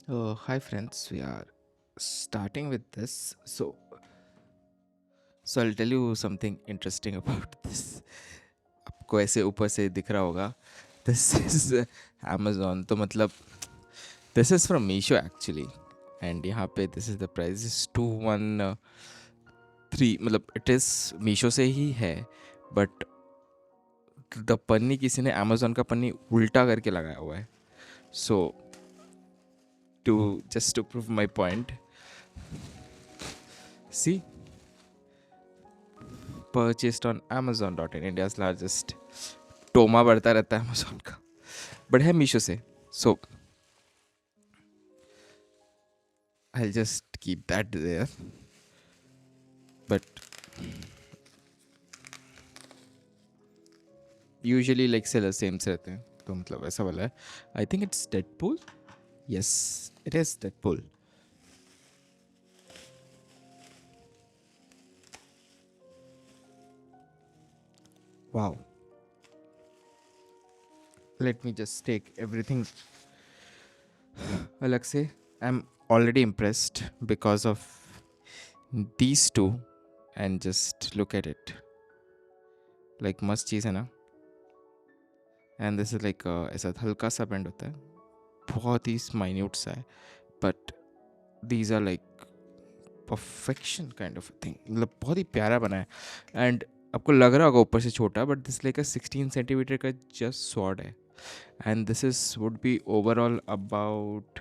Hi friends, we are starting with this. So I'll tell you something interesting about this. आपको ऐसे ऊपर से दिख रहा होगा. This is Amazon. तो मतलब this is from Meesho actually. And यहाँ पे this is the price is 213. मतलब it is Meesho से ही है, but the पन्नी किसी ने Amazon का पन्नी उल्टा करके लगाया हुआ है. So to prove my point, see, purchased on Amazon.in, India's largest. टोमा बढ़ता रहता है अमेजोन का, बट है मीशो से. So I just keep that there. But usually like seller same से रहते हैं, तो मतलब ऐसा वाला है. I think it's Deadpool. Yes, it is Deadpool. Wow. Let me just take everything अलग से. I am already impressed because of these two. And just look at it. Like मस्त चीज़ है ना. एंड दिस इज लाइक ऐसा हल्का सा bend होता है, बहुत ही माइन्यूट सा है, but these are like perfection kind of thing. मतलब बहुत ही प्यारा बना है. एंड आपको लग रहा होगा ऊपर से छोटा, बट दिस लाइक 16 सेंटीमीटर का जस्ट स्वॉर्ड है. And this is would be overall about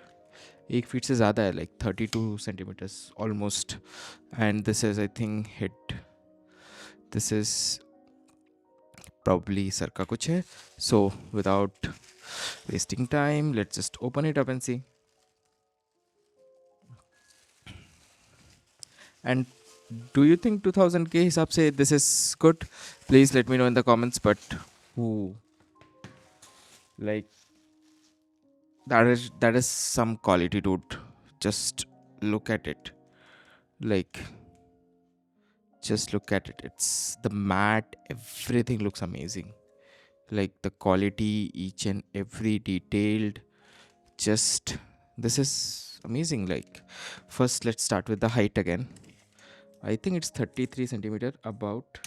1 feet से ज़्यादा है, like 32 centimetres almost. And this is I think hit. This is probably सर का कुछ है. So without wasting time, let's just open it up and see. And do you think 2000 के हिसाब से this is good? Please let me know in the comments. But ooh, like that is some quality, dude. Just look at it. Like, just look at it. It's the matte, everything looks amazing. Like the quality, each and every detailed. Just this is amazing. Like, first let's start with the height again. I think it's 33 centimeter, about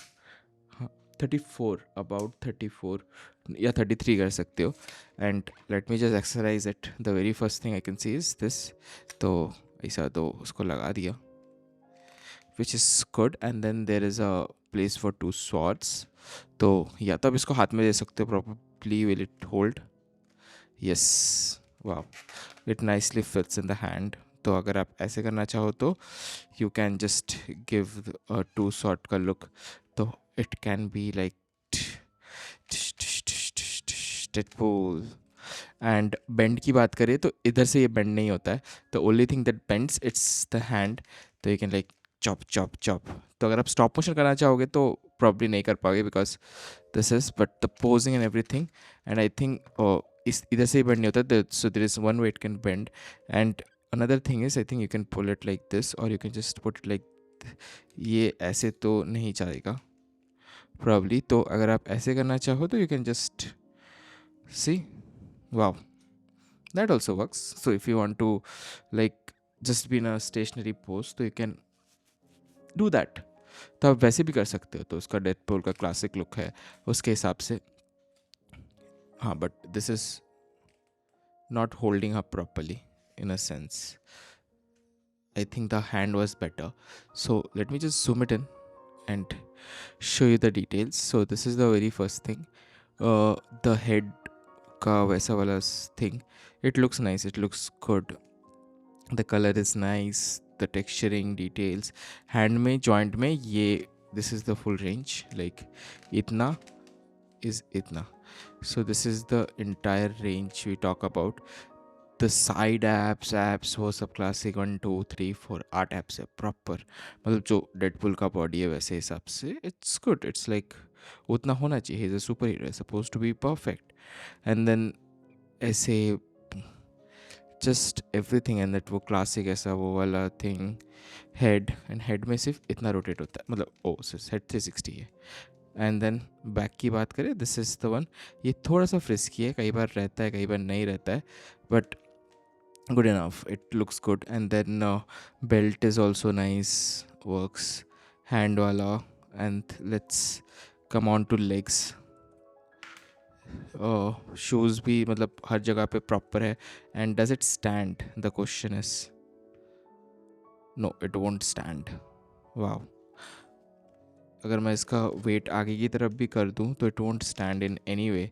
34, about 34 या 33 कर सकते हो. And let me just exercise it. The very first thing I can see is this. तो ऐसा तो उसको लगा दिया, which is good. And then there is a place for 2 swords. तो या तो आप इसको हाथ में दे सकते हो, properly will it hold. Yes, वाह, it nicely fits in the hand. तो अगर आप ऐसे करना चाहो तो you can just give 2 sword का लुक. तो it can be like deadpool. And bend की बात करें तो इधर से ये बेंड नहीं होता है. The only thing that bends it's the hand. तो you can like chop chop chop. तो अगर आप स्टॉप मोशन करना चाहोगे तो प्रॉब्ली नहीं कर पाओगे, because this is but the posing and everything. And I think इस इधर से ही बेंड नहीं होता, so there is one way it can bend. And another thing is, I think you can pull it like this, or you can just put it like ये ऐसे तो नहीं चलेगा प्रॉब्ली. तो अगर आप ऐसे करना चाहो तो you can just see. Wow, that also works. So if you want to like just be in a stationary pose, तो you can do that. तो आप वैसे भी कर सकते हो. तो उसका डेडपूल का क्लासिक लुक है उसके हिसाब से. हाँ, but this is not holding up properly in a sense. I think the hand was better. So let me just zoom it in and show you the details. So this is the very first thing. The head का वैसा वाला thing. It looks nice. It looks good. The color is nice. The texturing details. Hand में joint में ये this is the full range. Like इतना is इतना. So this is the entire range we talk about. The side apps वो सब classic 1 2 3 4 8 apps है proper. मतलब जो डेडपुल का बॉडी है वैसे हिसाब से इट्स गुड. इट्स लाइक उतना होना चाहिए. Is a super hero, suppose to be perfect. And then ऐसे जस्ट एवरीथिंग. एंड दैट वो क्लासिक ऐसा वो वाला थिंग. हेड, एंड हेड में सिर्फ इतना रोटेट होता है, मतलब ओ हेड 360 है. एंड देन बैक की बात करें, दिस इज़ द वन. ये थोड़ा सा फ्रिस्की है, कई बार रहता है कई बार नहीं रहता है, but good enough. It looks good. And then belt is also nice, works. Hand wala. And let's come on to legs. Shoes भी मतलब हर जगह पे प्रॉपर है. And does it stand, the question is. No, it won't stand. Wow. अगर मैं इसका wait आगे की तरफ भी कर दूं तो it won't stand in any way.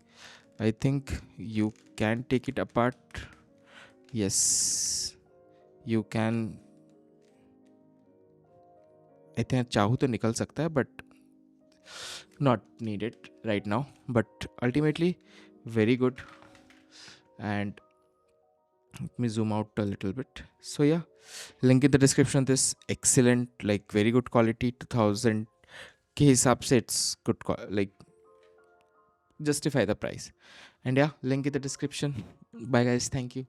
I think you can take it apart. Yes, you can. I think चाहूँ तो निकल सकता है, but not needed right now. But ultimately very good. And let me zoom out a little bit. So yeah, link in the description. This excellent, like very good quality, 2000 के हिसाब से it's good like justify the price. And yeah, link in the description. Bye guys, thank you.